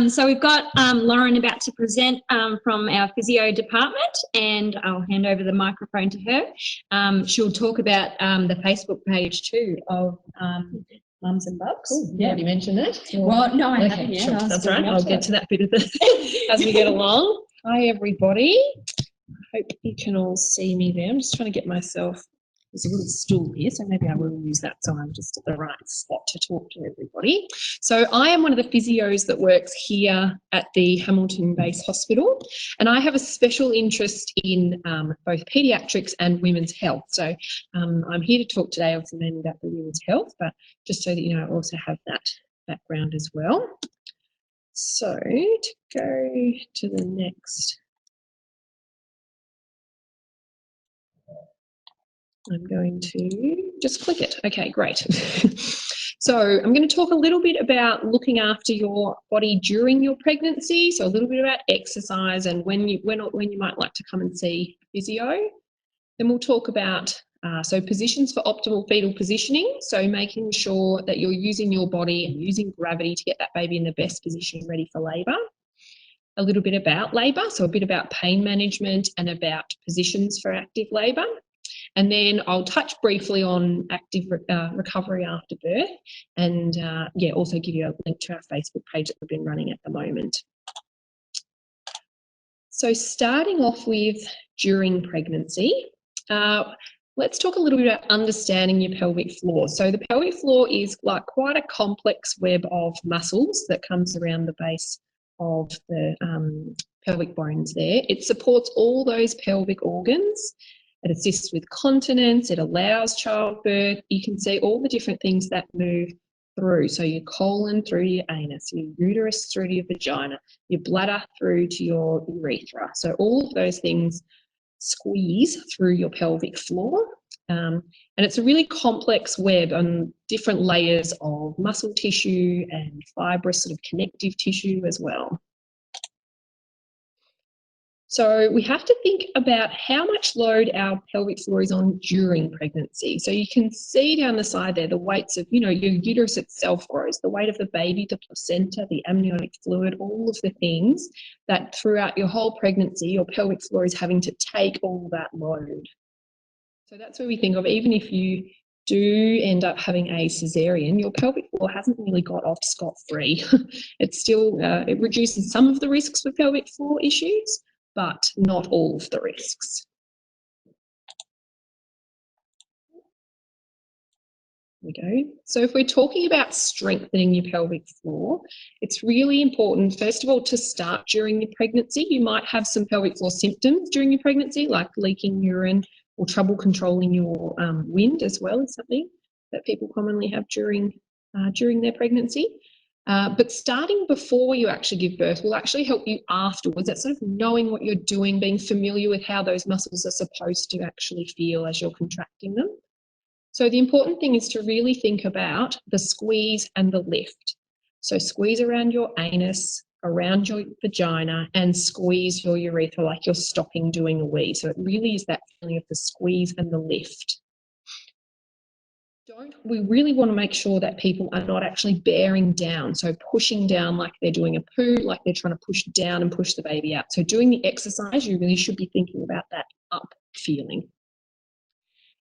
So we've got Lauren about to present from our physio department, and I'll hand over the microphone to her. She'll talk about the Facebook page too of Mums and Bubs. Cool. You already mentioned that? Well, no, I haven't yet. Sure. That's right. I'll get to that bit of it as we get along. Hi, everybody. Hope you can all see me there. I'm just trying to get myself. There's a little stool here, so maybe I will use that so I'm just at the right spot to talk to everybody. So I am one of the physios that works here at the Hamilton-based hospital, and I have a special interest in both paediatrics and women's health. So I'm here to talk today obviously mainly about the women's health, but just so that you know, I also have that background as well. So to go to the next. I'm going to just click it. Okay, great. So I'm going to talk a little bit about looking after your body during your pregnancy. So a little bit about exercise and when you might like to come and see physio. Then we'll talk about so positions for optimal fetal positioning. So making sure that you're using your body and using gravity to get that baby in the best position ready for labour. A little bit about labour, so a bit about pain management and about positions for active labour. And then I'll touch briefly on active recovery after birth and, also give you a link to our Facebook page that we've been running at the moment. So starting off with during pregnancy, let's talk a little bit about understanding your pelvic floor. So the pelvic floor is like quite a complex web of muscles that comes around the base of the pelvic bones there. It supports all those pelvic organs. It assists with continence, it allows childbirth. You can see all the different things that move through. So your colon through to your anus, your uterus through to your vagina, your bladder through to your urethra. So all of those things squeeze through your pelvic floor. And it's a really complex web on different layers of muscle tissue and fibrous sort of connective tissue as well. So we have to think about how much load our pelvic floor is on during pregnancy. So you can see down the side there the weights of, your uterus itself grows, the weight of the baby, the placenta, the amniotic fluid, all of the things that throughout your whole pregnancy, your pelvic floor is having to take all that load. So that's where we think of, even if you do end up having a cesarean, your pelvic floor hasn't really got off scot-free. It's still, it reduces some of the risks for pelvic floor issues, but not all of the risks. There we go. So if we're talking about strengthening your pelvic floor, it's really important, first of all, to start during your pregnancy. You might have some pelvic floor symptoms during your pregnancy, like leaking urine or trouble controlling your wind as well is something that people commonly have during their pregnancy. But starting before you actually give birth will actually help you afterwards. That's sort of knowing what you're doing, being familiar with how those muscles are supposed to actually feel as you're contracting them. So the important thing is to really think about the squeeze and the lift. So squeeze around your anus, around your vagina, and squeeze your urethra like you're stopping doing a wee. So it really is that feeling of the squeeze and the lift. We really want to make sure that people are not actually bearing down, so pushing down like they're doing a poo, like they're trying to push down and push the baby out. So doing the exercise, you really should be thinking about that up feeling.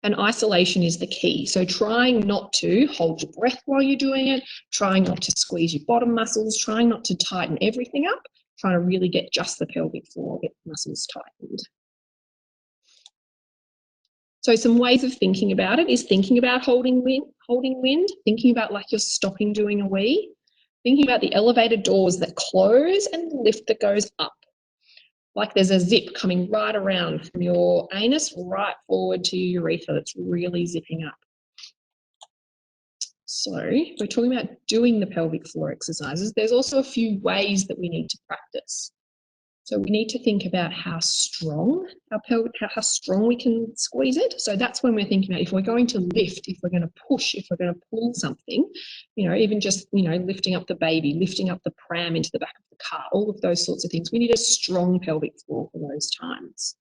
And isolation is the key. So trying not to hold your breath while you're doing it, trying not to squeeze your bottom muscles, trying not to tighten everything up, trying to really get just the pelvic floor muscles tightened. So some ways of thinking about it is thinking about holding wind, thinking about like you're stopping doing a wee, thinking about the elevator doors that close and the lift that goes up. Like there's a zip coming right around from your anus right forward to your urethra that's really zipping up. So we're talking about doing the pelvic floor exercises. There's also a few ways that we need to practice. So we need to think about how strong how strong we can squeeze it. So that's when we're thinking about if we're going to lift, if we're going to push, if we're going to pull something, even just, lifting up the baby, lifting up the pram into the back of the car, all of those sorts of things. We need a strong pelvic floor for those times.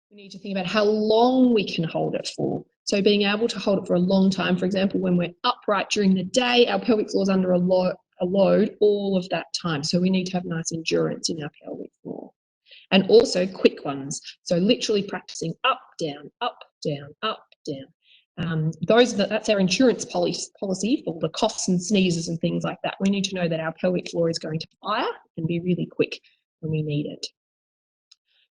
We need to think about how long we can hold it for. So being able to hold it for a long time, for example, when we're upright during the day, our pelvic floor is under a lot a load all of that time. So we need to have nice endurance in our pelvic floor. And also quick ones. So literally practicing up, down, up, down, up, down. That's our insurance policy for the coughs and sneezes and things like that. We need to know that our pelvic floor is going to fire and be really quick when we need it.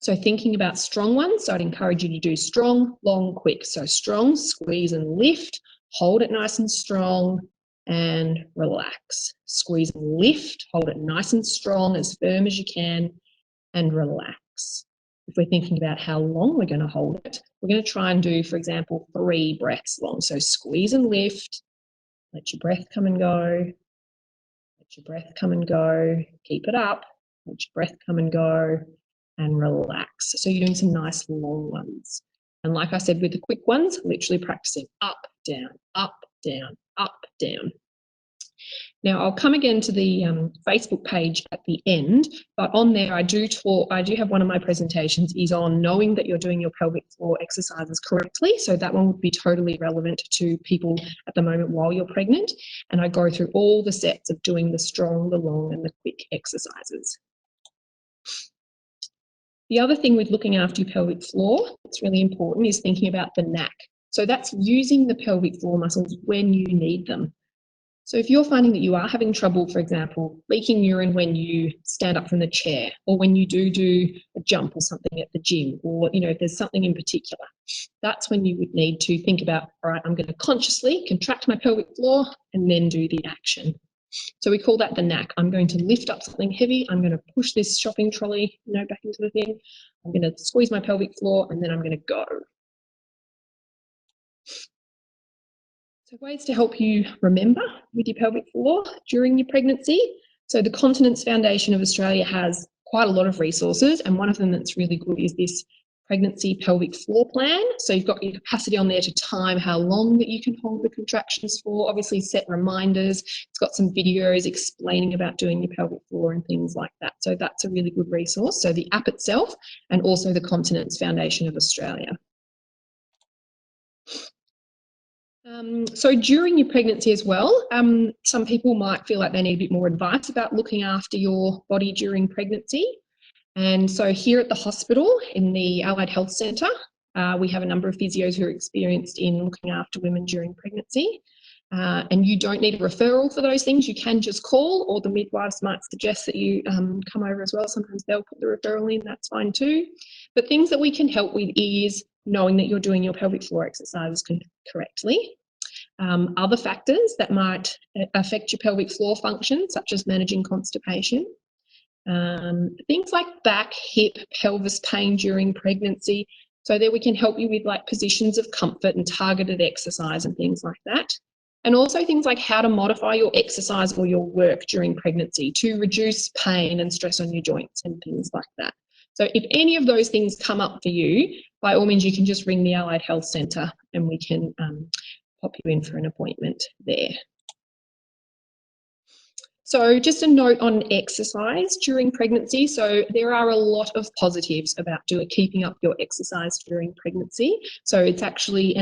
So thinking about strong ones, so I'd encourage you to do strong, long, quick. So strong, squeeze and lift, hold it nice and strong and relax. Squeeze and lift, hold it nice and strong, as firm as you can, and relax. If we're thinking about how long we're going to hold it, we're going to try and do, for example, 3 breaths long. So squeeze and lift, let your breath come and go, let your breath come and go, keep it up, let your breath come and go, and relax. So you're doing some nice long ones. And like I said, with the quick ones, literally practicing up, down, up, down, up, down. Now I'll come again to the Facebook page at the end, but on there I do have one of my presentations is on knowing that you're doing your pelvic floor exercises correctly. So that one would be totally relevant to people at the moment while you're pregnant. And I go through all the steps of doing the strong, the long, and the quick exercises. The other thing with looking after your pelvic floor that's really important is thinking about the knack. So that's using the pelvic floor muscles when you need them. So if you're finding that you are having trouble, for example, leaking urine when you stand up from the chair, or when you do a jump or something at the gym, or if there's something in particular, that's when you would need to think about, all right, I'm going to consciously contract my pelvic floor and then do the action. So we call that the knack. I'm going to lift up something heavy. I'm going to push this shopping trolley, back into the thing. I'm going to squeeze my pelvic floor, and then I'm going to go. So ways to help you remember with your pelvic floor during your pregnancy. So the Continence Foundation of Australia has quite a lot of resources, and one of them that's really good is this pregnancy pelvic floor plan. So you've got your capacity on there to time how long that you can hold the contractions for, obviously set reminders. It's got some videos explaining about doing your pelvic floor and things like that. So that's a really good resource. So the app itself, and also the Continence Foundation of Australia. So during your pregnancy as well, some people might feel like they need a bit more advice about looking after your body during pregnancy. And so here at the hospital in the Allied Health Centre, we have a number of physios who are experienced in looking after women during pregnancy. And you don't need a referral for those things. You can just call, or the midwives might suggest that you come over as well. Sometimes they'll put the referral in, that's fine too. But things that we can help with is knowing that you're doing your pelvic floor exercises correctly. Other factors that might affect your pelvic floor function, such as managing constipation. Things like back, hip, pelvis pain during pregnancy. So there we can help you with like positions of comfort and targeted exercise and things like that. And also things like how to modify your exercise or your work during pregnancy to reduce pain and stress on your joints and things like that. So if any of those things come up for you, by all means, you can just ring the Allied Health Centre and we can pop you in for an appointment there. So just a note on exercise during pregnancy. So there are a lot of positives about keeping up your exercise during pregnancy. So it's actually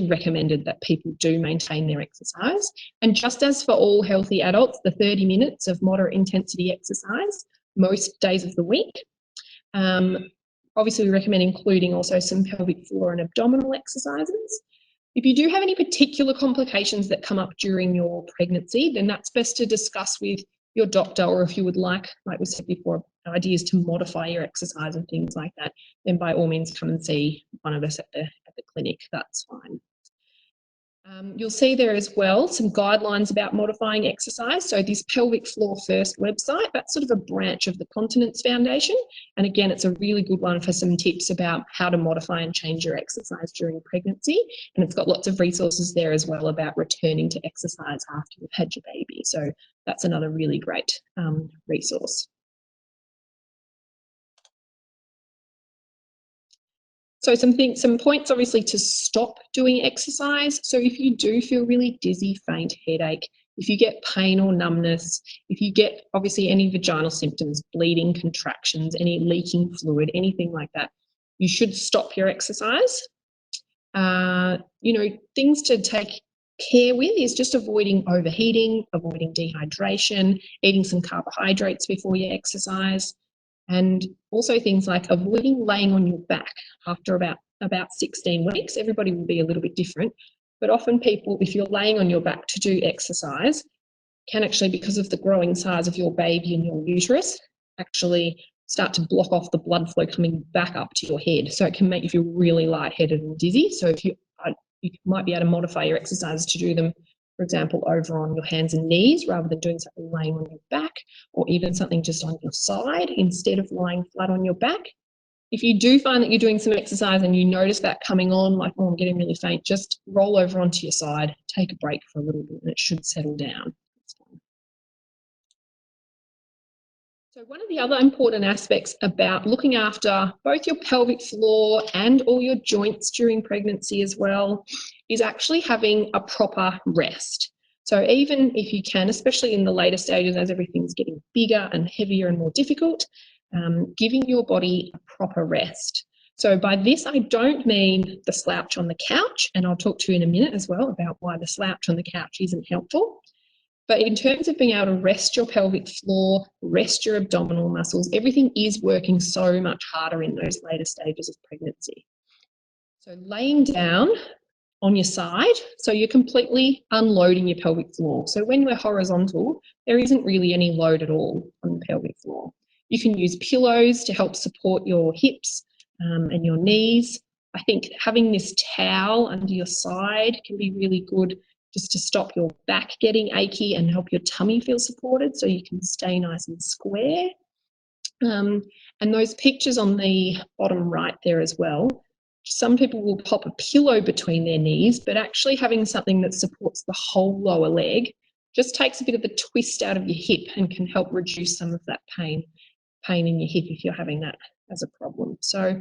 recommended that people do maintain their exercise. And just as for all healthy adults, the 30 minutes of moderate intensity exercise most days of the week. Obviously, we recommend including also some pelvic floor and abdominal exercises. If you do have any particular complications that come up during your pregnancy, then that's best to discuss with your doctor, or if you would like we said before, ideas to modify your exercise and things like that, then by all means come and see one of us at the clinic, that's fine. You'll see there as well some guidelines about modifying exercise. So this Pelvic Floor First website, that's sort of a branch of the Continence Foundation. And again, it's a really good one for some tips about how to modify and change your exercise during pregnancy. And it's got lots of resources there as well about returning to exercise after you've had your baby. So that's another really great resource. So some points obviously to stop doing exercise. So if you do feel really dizzy, faint, headache, if you get pain or numbness, if you get obviously any vaginal symptoms, bleeding, contractions, any leaking fluid, anything like that, you should stop your exercise. Things to take care with is just avoiding overheating, avoiding dehydration, eating some carbohydrates before you exercise, and also things like avoiding laying on your back after about 16 weeks. Everybody will be a little bit different, but often people, if you're laying on your back to do exercise, can actually, because of the growing size of your baby and your uterus, actually start to block off the blood flow coming back up to your head. So it can make you feel really lightheaded and dizzy. So if you might be able to modify your exercises to do them, for example, over on your hands and knees rather than doing something laying on your back, or even something just on your side instead of lying flat on your back. If you do find that you're doing some exercise and you notice that coming on, like, oh, I'm getting really faint, just roll over onto your side, take a break for a little bit, and it should settle down. So one of the other important aspects about looking after both your pelvic floor and all your joints during pregnancy as well is actually having a proper rest. So even if you can, especially in the later stages as everything's getting bigger and heavier and more difficult, giving your body a proper rest. So by this, I don't mean the slouch on the couch, and I'll talk to you in a minute as well about why the slouch on the couch isn't helpful. But in terms of being able to rest your pelvic floor, rest your abdominal muscles, everything is working so much harder in those later stages of pregnancy. So laying down on your side, so you're completely unloading your pelvic floor. So when we're horizontal, there isn't really any load at all on the pelvic floor. You can use pillows to help support your hips and your knees. I think having this towel under your side can be really good just to stop your back getting achy and help your tummy feel supported so you can stay nice and square. And those pictures on the bottom right there as well, some people will pop a pillow between their knees, but actually having something that supports the whole lower leg just takes a bit of the twist out of your hip and can help reduce some of that pain in your hip if you're having that as a problem. So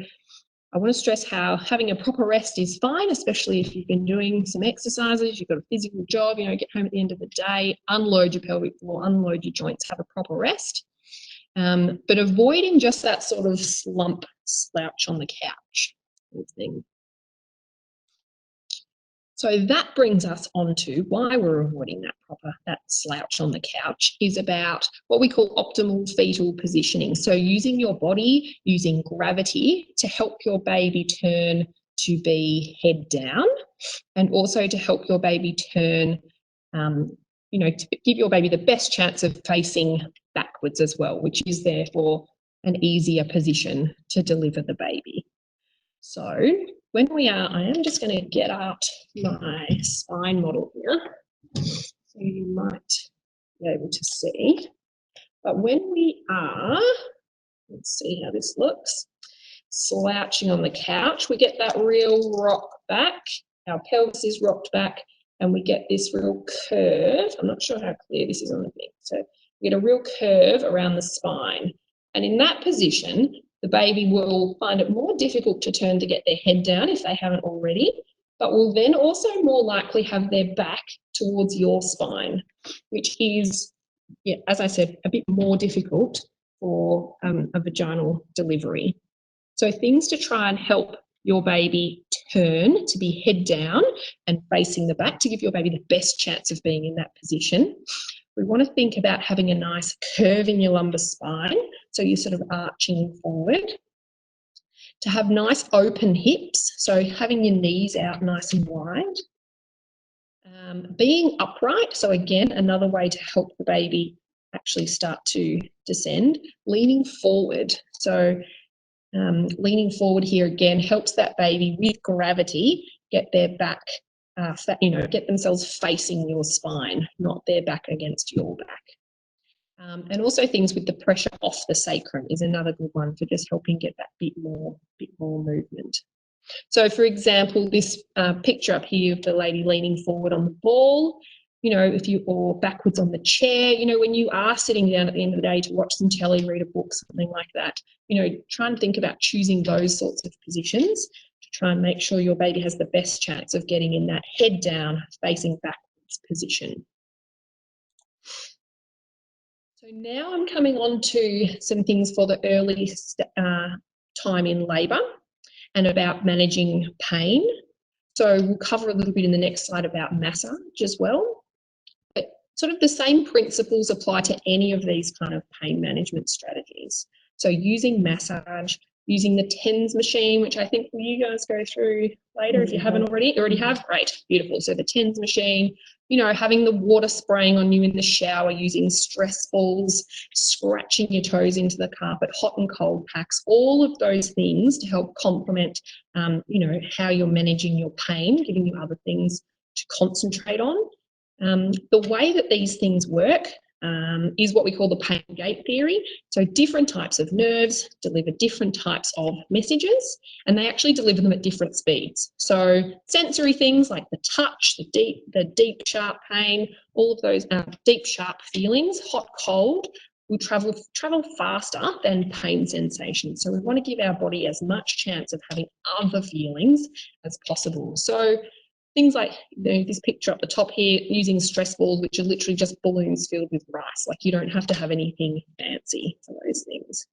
I want to stress how having a proper rest is fine, especially if you've been doing some exercises, you've got a physical job, get home at the end of the day, unload your pelvic floor, unload your joints, have a proper rest. But avoiding just that sort of slump, slouch on the couch thing. So that brings us on to why we're avoiding that slouch on the couch is about what we call optimal fetal positioning. So using your body, using gravity to help your baby turn to be head down, and also to help your baby turn, to give your baby the best chance of facing backwards as well, which is therefore an easier position to deliver the baby. So when I am just going to get out my spine model here, so you might be able to see. But when we are, let's see how this looks, slouching on the couch, we get that real rock back. Our pelvis is rocked back and we get this real curve. I'm not sure how clear this is on the thing. So we get a real curve around the spine. And in that position, the baby will find it more difficult to turn to get their head down if they haven't already, but will then also more likely have their back towards your spine, which is, as I said, a bit more difficult for a vaginal delivery. So things to try and help your baby turn to be head down and facing the back to give your baby the best chance of being in that position. We want to think about having a nice curve in your lumbar spine, so you're sort of arching forward. To have nice open hips, so having your knees out nice and wide. Being upright, so again, another way to help the baby actually start to descend. Leaning forward, so leaning forward here again helps that baby with gravity get their back, get themselves facing your spine, not their back against your back. And also things with the pressure off the sacrum is another good one for just helping get that bit more movement. So, for example, this picture up here of the lady leaning forward on the ball, or backwards on the chair, when you are sitting down at the end of the day to watch some telly, read a book, something like that, try and think about choosing those sorts of positions to try and make sure your baby has the best chance of getting in that head down, facing backwards position. So now I'm coming on to some things for the early time in labour and about managing pain. So we'll cover a little bit in the next slide about massage as well. But sort of the same principles apply to any of these kind of pain management strategies. So using massage, using the TENS machine, which I think you guys go through later if you haven't already. Already have? Great, beautiful. So the TENS machine, you know, having the water spraying on you in the shower, using stress balls, scratching your toes into the carpet, hot and cold packs, all of those things to help complement, you know, how you're managing your pain, giving you other things to concentrate on. The way that these things work is what we call the pain gate theory. So different types of nerves deliver different types of messages, and they actually deliver them at different speeds. So sensory things like the touch, the deep sharp pain, all of those deep sharp feelings, hot, cold, will travel faster than pain sensations. So we want to give our body as much chance of having other feelings as possible. So things like, you know, this picture up the top here, using stress balls, which are literally just balloons filled with rice. Like, you don't have to have anything fancy for those things.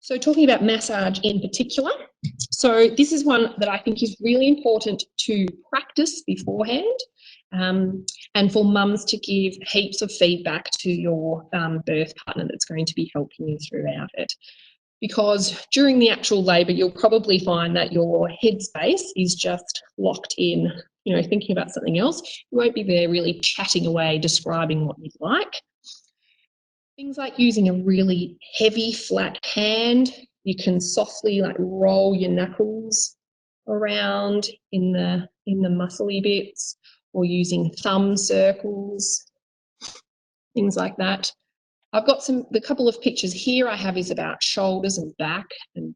So talking about massage in particular, so this is one that I think is really important to practice beforehand, and for mums to give heaps of feedback to your birth partner that's going to be helping you throughout it. Because during the actual labour, you'll probably find that your headspace is just locked in, you know, thinking about something else. You won't be there really chatting away, describing what you'd like. Things like using a really heavy, flat hand. You can softly like roll your knuckles around in the muscly bits, or using thumb circles, things like that. I've got the couple of pictures here I have is about shoulders and back and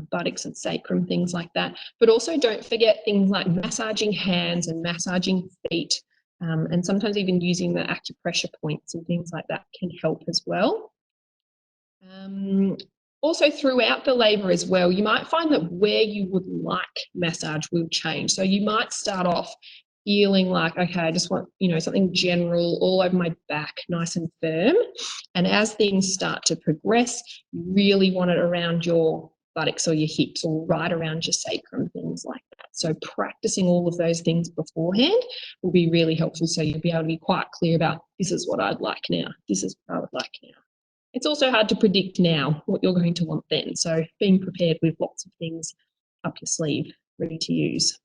buttocks and sacrum, things like that. But also don't forget things like massaging hands and massaging feet, and sometimes even using the acupressure points and things like that can help as well. Also throughout the labour as well, you might find that where you would like massage will change. So you might start off feeling like, okay, I just want, you know, something general all over my back, nice and firm. And as things start to progress, you really want it around your buttocks or your hips or right around your sacrum, things like that. So practicing all of those things beforehand will be really helpful, so you'll be able to be quite clear about, this is what I'd like now, this is what I would like now. It's also hard to predict now what you're going to want then, so being prepared with lots of things up your sleeve, ready to use.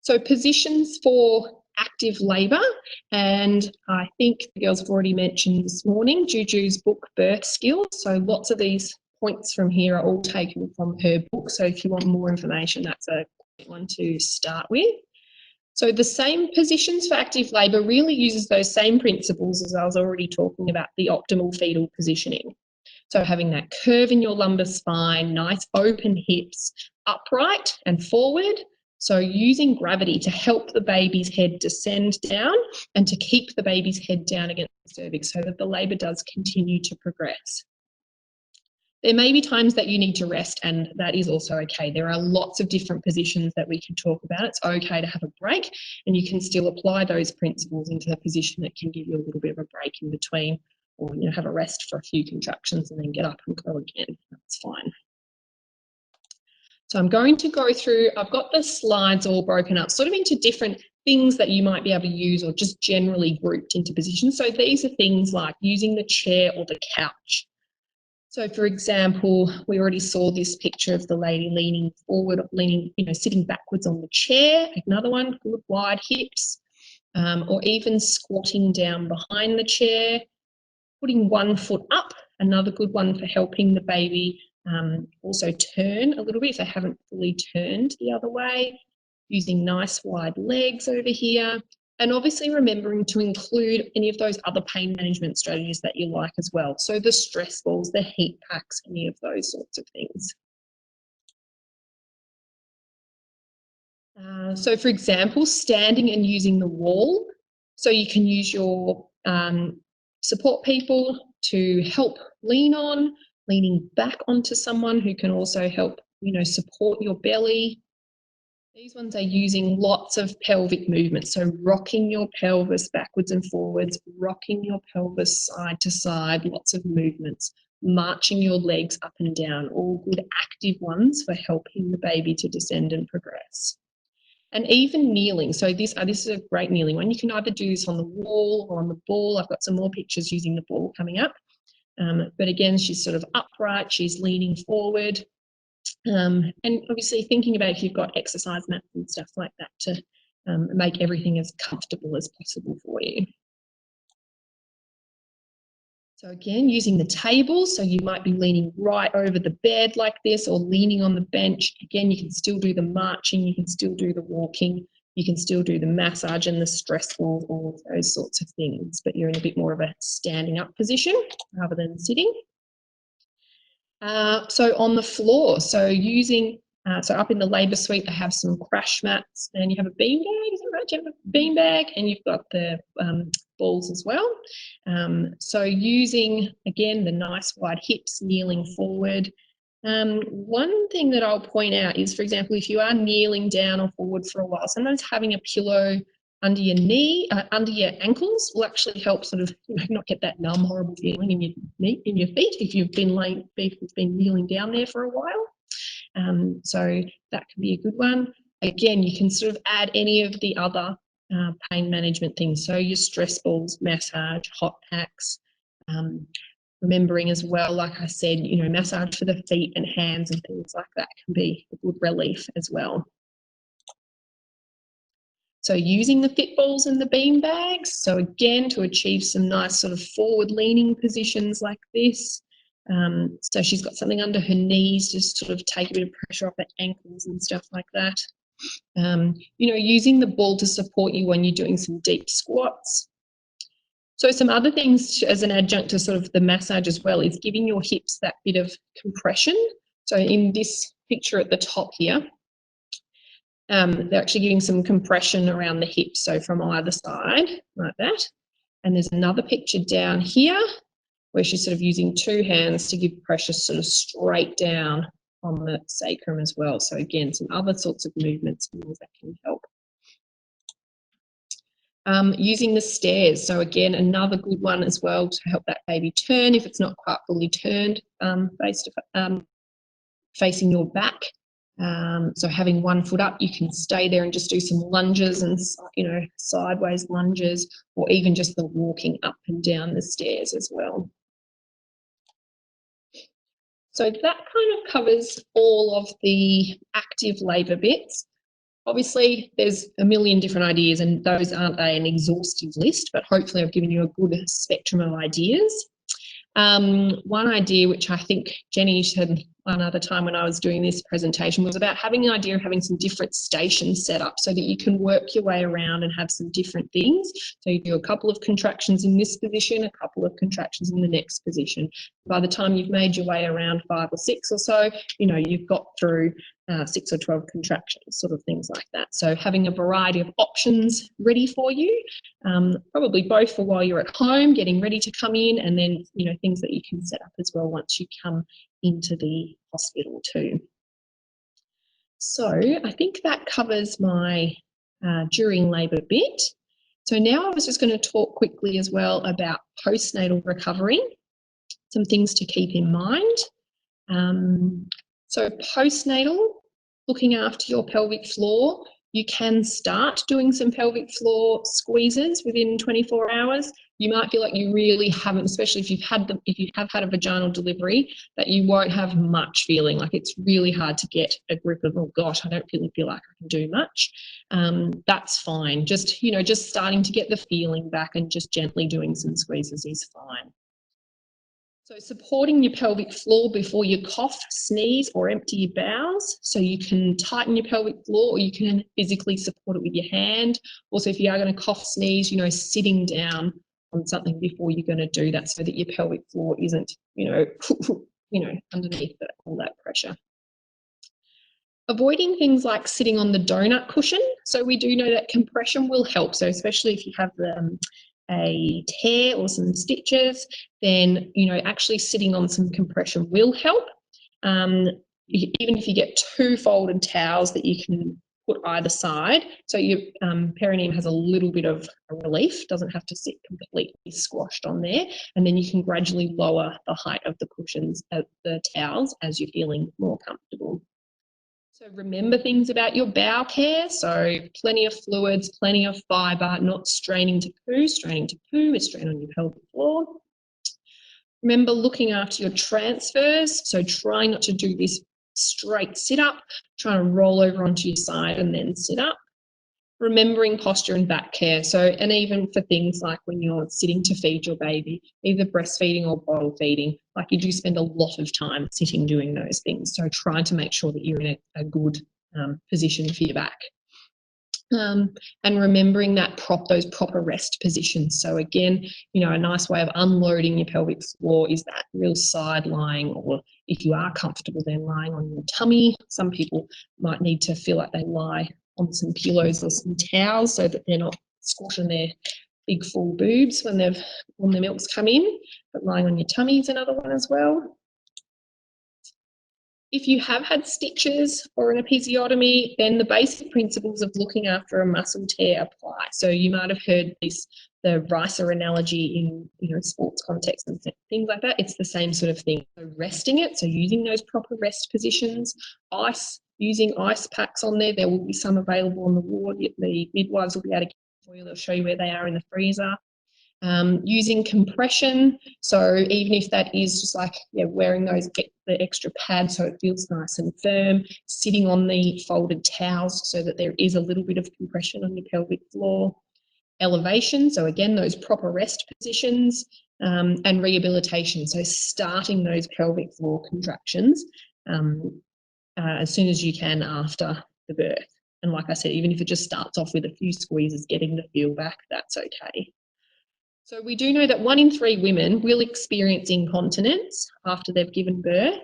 So positions for active labour, and I think the girls have already mentioned this morning Juju's book, Birth Skills. So lots of these points from here are all taken from her book. So if you want more information, that's a great one to start with. So the same positions for active labour really uses those same principles as I was already talking about, the optimal fetal positioning. So having that curve in your lumbar spine, nice open hips, upright and forward. So using gravity to help the baby's head descend down and to keep the baby's head down against the cervix so that the labour does continue to progress. There may be times that you need to rest, and that is also okay. There are lots of different positions that we can talk about. It's okay to have a break, and you can still apply those principles into a position that can give you a little bit of a break in between, or, you know, have a rest for a few contractions and then get up and go again. That's fine. So I'm going to go through, I've got the slides all broken up sort of into different things that you might be able to use, or just generally grouped into positions. So these are things like using the chair or the couch. So for example, we already saw this picture of the lady leaning forward, leaning, you know, sitting backwards on the chair. Another one, good wide hips, or even squatting down behind the chair, putting one foot up, another good one for helping the baby also turn a little bit if they haven't fully turned the other way, using nice wide legs over here. And obviously remembering to include any of those other pain management strategies that you like as well. So the stress balls, the heat packs, any of those sorts of things. So for example, standing and using the wall. So you can use your support people to help lean on, leaning back onto someone who can also help, you know, support your belly. These ones are using lots of pelvic movement, so rocking your pelvis backwards and forwards, rocking your pelvis side to side, lots of movements marching your legs up and down, all good active ones for helping the baby to descend and progress. And even kneeling. So this is a great kneeling one. You can either do this on the wall or on the ball. I've got some more pictures using the ball coming up. But again, she's sort of upright, she's leaning forward. And obviously thinking about if you've got exercise mats and stuff like that to make everything as comfortable as possible for you. So again, using the table, so you might be leaning right over the bed like this or leaning on the bench. Again, you can still do the marching, you can still do the walking, you can still do the massage and the stress balls, all of those sorts of things, but you're in a bit more of a standing up position rather than sitting. So on the floor, so using, so up in the labour suite, they have some crash mats and you have a beanbag, is that right? You have a beanbag and you've got the balls as well. So using, again, the nice wide hips, kneeling forward. One thing that I'll point out is, for example, if you are kneeling down or forward for a while, sometimes having a pillow under your knee, under your ankles will actually help sort of not get that numb, horrible feeling in your knee, in your feet if you've been kneeling down there for a while. So that can be a good one. Again, you can sort of add any of the other pain management things. So your stress balls, massage, hot packs, remembering as well, like I said, massage for the feet and hands and things like that can be a good relief as well. So using the fit balls and the bean bags. So again, to achieve some nice sort of forward leaning positions like this. So she's got something under her knees, just sort of take a bit of pressure off her ankles and stuff like that. Using the ball to support you when you're doing some deep squats. So some other things as an adjunct to sort of the massage as well is giving your hips that bit of compression. So in this picture at the top here, they're actually giving some compression around the hips, so from either side, like that. And there's another picture down here where she's sort of using two hands to give pressure sort of straight down on the sacrum as well. So again, some other sorts of movements that can help. Using the stairs. So again, another good one as well to help that baby turn if it's not quite fully turned, facing your back. So having one foot up, you can stay there and just do some lunges and, sideways lunges, or even just the walking up and down the stairs as well. So that kind of covers all of the active labour bits. Obviously, there's a million different ideas and those aren't an exhaustive list, but hopefully I've given you a good spectrum of ideas. One idea which I think Jenny said one other time when I was doing this presentation was about having an idea of having some different stations set up so that you can work your way around and have some different things. So you do a couple of contractions in this position, a couple of contractions in the next position. By the time you've made your way around 5 or 6 or so, you've got through 6 or 12 contractions, sort of things like that. So having a variety of options ready for you, probably both for while you're at home, getting ready to come in, and then, things that you can set up as well once you come into the hospital too. So I think that covers my during labour bit. So now I was just going to talk quickly as well about postnatal recovery, some things to keep in mind. So postnatal, looking after your pelvic floor, you can start doing some pelvic floor squeezes within 24 hours. You might feel like you really haven't, especially if you have had a vaginal delivery, that you won't have much feeling. Like it's really hard to get a grip of, oh gosh, I don't really feel like I can do much. That's fine. Just starting to get the feeling back and just gently doing some squeezes is fine. So supporting your pelvic floor before you cough, sneeze or empty your bowels. So you can tighten your pelvic floor or you can physically support it with your hand. Also, if you are going to cough, sneeze, sitting down on something before you're going to do that so that your pelvic floor isn't, underneath all that pressure. Avoiding things like sitting on the donut cushion. So we do know that compression will help. So especially if you have a tear or some stitches, then, actually sitting on some compression will help. Even if you get 2 folded towels that you can put either side. So your perineum has a little bit of a relief, doesn't have to sit completely squashed on there. And then you can gradually lower the height of the cushions, the towels, as you're feeling more comfortable. So remember things about your bowel care. So plenty of fluids, plenty of fibre, not straining to poo. Straining to poo is strain on your pelvic floor. Remember looking after your transfers. So try not to do this straight sit up. Try to roll over onto your side and then sit up. Remembering posture and back care. So, and even for things like when you're sitting to feed your baby, either breastfeeding or bottle feeding, like you do spend a lot of time sitting doing those things. So try to make sure that you're in a good position for your back. And remembering that those proper rest positions. So again, you know, a nice way of unloading your pelvic floor is that real side lying, or if you are comfortable then lying on your tummy. Some people might need to feel like they lie on some pillows or some towels so that they're not squashing their big full boobs when the milk's come in. But lying on your tummy is another one as well. If you have had stitches or an episiotomy, then the basic principles of looking after a muscle tear apply. So you might have heard the ricer analogy in sports context and things like that. It's the same sort of thing. So resting it, so using those proper rest positions, using ice packs on there. There will be some available on the ward. The midwives will be able to get for you. They'll show you where they are in the freezer. Using compression, so even if that is just like wearing the extra pad so it feels nice and firm, sitting on the folded towels so that there is a little bit of compression on your pelvic floor. Elevation, so again those proper rest positions, and rehabilitation, so starting those pelvic floor contractions as soon as you can after the birth. And like I said, even if it just starts off with a few squeezes, getting the feel back, that's okay. So we do know that 1 in 3 women will experience incontinence after they've given birth,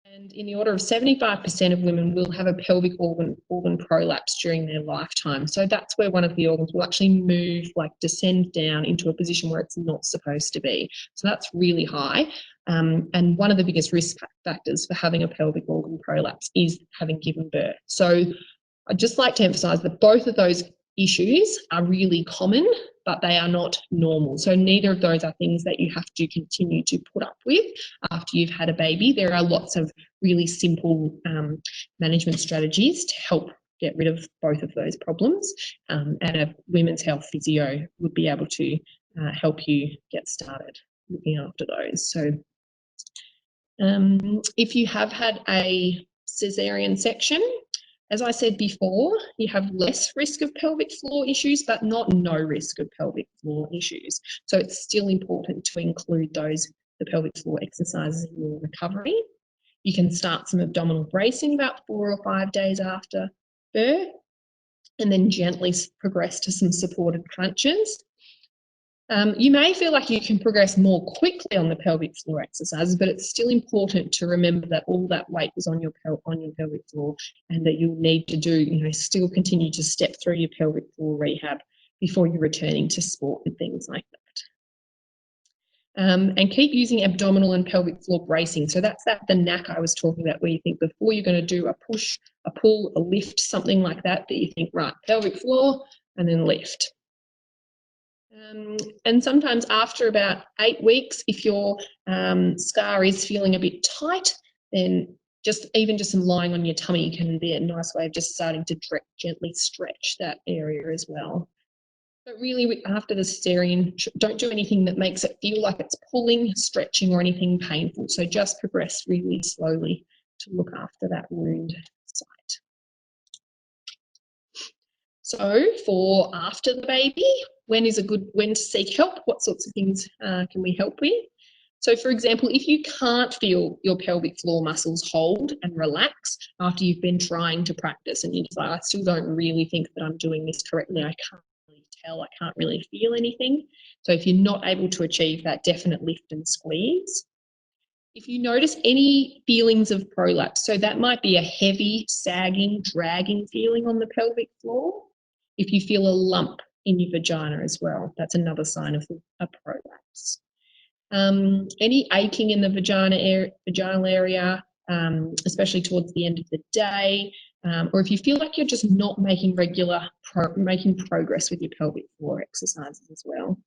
and in the order of 75% of women will have a pelvic organ prolapse during their lifetime. So that's where one of the organs will actually move, like descend down into a position where it's not supposed to be. So that's really high. And one of the biggest risk factors for having a pelvic organ prolapse is having given birth. So I'd just like to emphasise that both of those issues are really common, but they are not normal. So neither of those are things that you have to continue to put up with after you've had a baby. There are lots of really simple management strategies to help get rid of both of those problems, and a women's health physio would be able to help you get started looking after those. So if you have had a cesarean section, as I said before, you have less risk of pelvic floor issues, but not no risk of pelvic floor issues. So it's still important to include the pelvic floor exercises in your recovery. You can start some abdominal bracing about 4 or 5 days after birth, and then gently progress to some supported crunches. You may feel like you can progress more quickly on the pelvic floor exercises, but it's still important to remember that all that weight is on your pelvic floor, and that you'll need to still continue to step through your pelvic floor rehab before you're returning to sport and things like that. And keep using abdominal and pelvic floor bracing. So that's the knack I was talking about, where you think before you're going to do a push, a pull, a lift, something like that you think, right, pelvic floor, and then lift. And sometimes after about 8 weeks, if your scar is feeling a bit tight, then just some lying on your tummy can be a nice way of just starting to gently stretch that area as well. But really, after the cesarean, don't do anything that makes it feel like it's pulling, stretching, or anything painful. So just progress really slowly to look after that wound site. So for after the baby, when to seek help? What sorts of things can we help with? So for example, if you can't feel your pelvic floor muscles hold and relax after you've been trying to practice, and you're just like, I still don't really think that I'm doing this correctly, I can't really tell, I can't really feel anything. So if you're not able to achieve that, definite lift and squeeze. If you notice any feelings of prolapse, so that might be a heavy, sagging, dragging feeling on the pelvic floor. If you feel a lump in your vagina as well, that's another sign of a prolapse. Any aching in the vaginal area, especially towards the end of the day, or if you feel like you're just not making making progress with your pelvic floor exercises as well.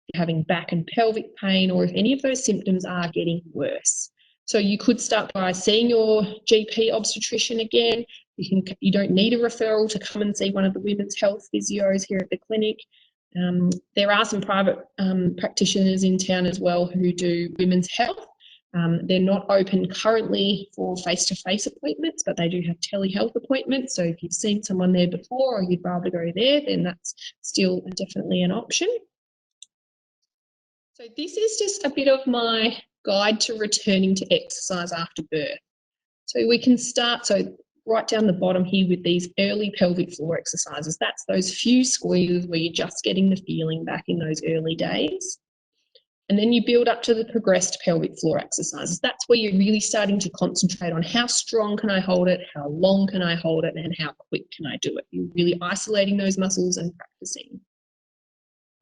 If you're having back and pelvic pain, or if any of those symptoms are getting worse. So you could start by seeing your GP obstetrician again. You don't need a referral to come and see one of the women's health physios here at the clinic. There are some private practitioners in town as well who do women's health. They're not open currently for face-to-face appointments, but they do have telehealth appointments. So if you've seen someone there before or you'd rather go there, then that's still definitely an option. So this is just a bit of my guide to returning to exercise after birth. So we can start, so right down the bottom here with these early pelvic floor exercises. That's those few squeezes where you're just getting the feeling back in those early days. And then you build up to the progressed pelvic floor exercises. That's where you're really starting to concentrate on how strong can I hold it, how long can I hold it, and how quick can I do it. You're really isolating those muscles and practicing.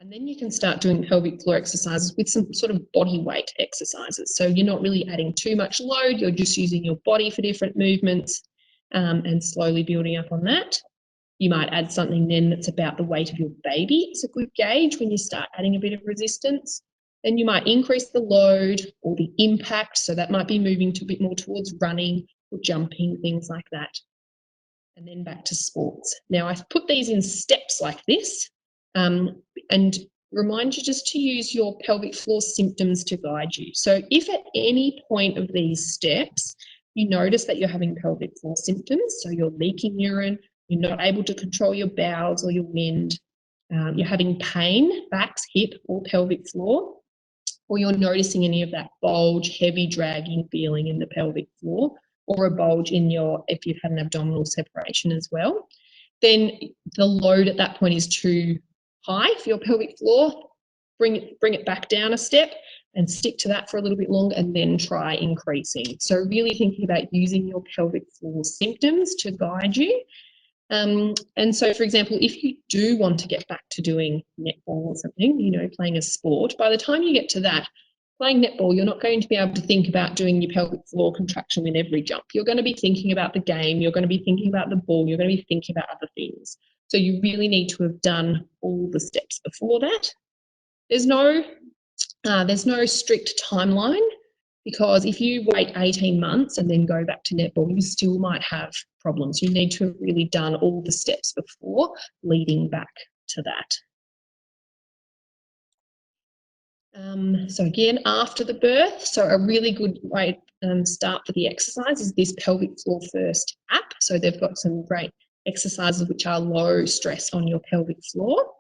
And then you can start doing pelvic floor exercises with some sort of body weight exercises. So you're not really adding too much load, you're just using your body for different movements and slowly building up on that. You might add something then that's about the weight of your baby. It's a good gauge when you start adding a bit of resistance. Then you might increase the load or the impact. So that might be moving to a bit more towards running or jumping, things like that. And then back to sports. Now I've put these in steps like this. And remind you just to use your pelvic floor symptoms to guide you. So if at any point of these steps you notice that you're having pelvic floor symptoms, so you're leaking urine, you're not able to control your bowels or your wind, you're having pain, backs, hip or pelvic floor, or you're noticing any of that bulge, heavy dragging feeling in the pelvic floor, or a bulge in if you've had an abdominal separation as well, then the load at that point is too high for your pelvic floor. Bring it back down a step and stick to that for a little bit longer and then try increasing. So really thinking about using your pelvic floor symptoms to guide you. And so, for example, if you do want to get back to doing netball or something, playing a sport, by the time you get to that, playing netball, you're not going to be able to think about doing your pelvic floor contraction with every jump. You're going to be thinking about the game, you're going to be thinking about the ball, you're going to be thinking about other things. So you really need to have done all the steps before that. There's no strict timeline, because if you wait 18 months and then go back to netball, you still might have problems. You need to have really done all the steps before leading back to that. So again, after the birth, so a really good way to start for the exercise is this Pelvic Floor First app. So they've got some great exercises which are low stress on your pelvic floor.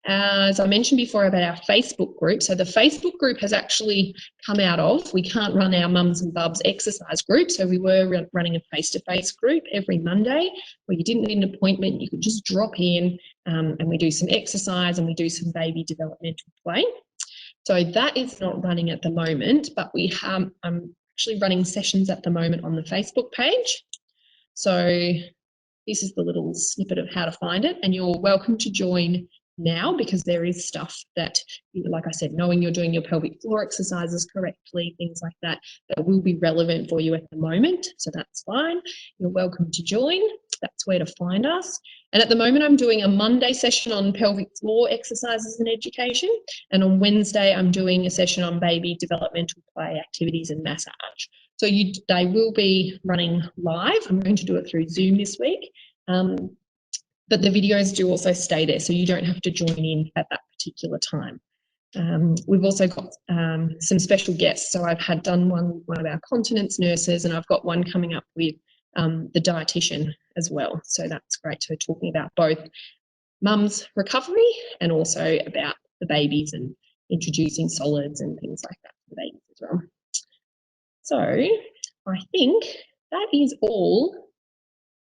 As I mentioned before about our Facebook group, so the Facebook group has actually come out of, we can't run our mums and bubs exercise group, so we were running a face-to-face group every Monday where you didn't need an appointment, you could just drop in and we do some exercise and we do some baby developmental play. So that is not running at the moment, but I'm actually running sessions at the moment on the Facebook page. So this is the little snippet of how to find it, and you're welcome to join now because there is stuff that, like I said, knowing you're doing your pelvic floor exercises correctly, things like that, that will be relevant for you at the moment. So that's fine. You're welcome to join. That's where to find us. And at the moment, I'm doing a Monday session on pelvic floor exercises and education. And on Wednesday, I'm doing a session on baby developmental play activities and massage. So they will be running live. I'm going to do it through Zoom this week. But the videos do also stay there, so you don't have to join in at that particular time. We've also got some special guests. So I've done one of our continence nurses, and I've got one coming up with the dietitian as well. So that's great. So talking about both mum's recovery and also about the babies and introducing solids and things like that for the babies as well. So I think that is all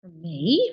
from me.